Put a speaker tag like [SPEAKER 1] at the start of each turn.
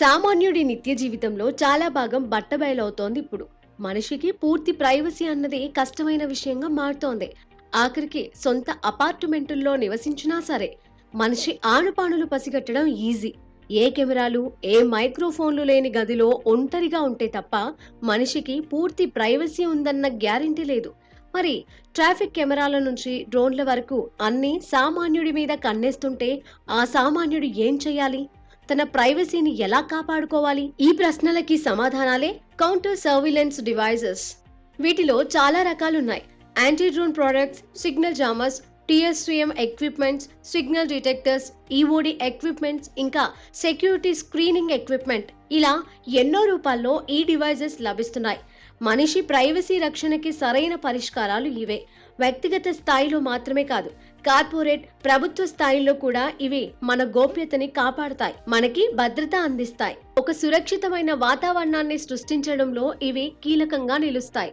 [SPEAKER 1] సామాన్యుడి నిత్య జీవితంలో చాలా భాగం బట్టబయలవుతోంది ఇప్పుడు. మనిషికి పూర్తి ప్రైవసీ అన్నది కష్టమైన విషయంగా మారుతోంది. ఆఖరికి సొంత అపార్ట్మెంటుల్లో నివసించినా సరే, మనిషి ఆనుపానులు పసిగట్టడం ఈజీ. ఏ కెమెరాలు, ఏ మైక్రోఫోన్లు లేని గదిలో ఒంటరిగా ఉంటే తప్ప మనిషికి పూర్తి ప్రైవసీ ఉందన్న గ్యారెంటీ లేదు. మరి ట్రాఫిక్ కెమెరాల నుంచి డ్రోన్ల వరకు అన్నీ సామాన్యుడి మీద కన్నేస్తుంటే ఆ సామాన్యుడు ఏం చేయాలి? తన ప్రైవసీని ఎలా కాపాడుకోవాలి? ఈ ప్రశ్నలకి సమాధానాలే కౌంటర్ సర్విలెన్స్ డివైజెస్. వీటిలో చాలా రకాలున్నాయి. Anti drone products, signal jammers, TSCM equipments, signal detectors, EOD equipments, ఇంకా సెక్యూరిటీ స్క్రీనింగ్ ఎక్విప్మెంట్, ఇలా ఎన్నో రూపాల్లో ఈ డివైజెస్ లభిస్తున్నాయి. మనిషి ప్రైవసీ రక్షణకి సరైన పరిష్కారాలు ఇవే. వ్యక్తిగత స్థాయిలో మాత్రమే కాదు, కార్పొరేట్, ప్రభుత్వ స్థాయిలో కూడా ఇవి మన గోప్యతని కాపాడుతాయి, మనకి భద్రత అందిస్తాయి. ఒక సురక్షితమైన వాతావరణాన్ని సృష్టించడంలో ఇవి కీలకంగా నిలుస్తాయి.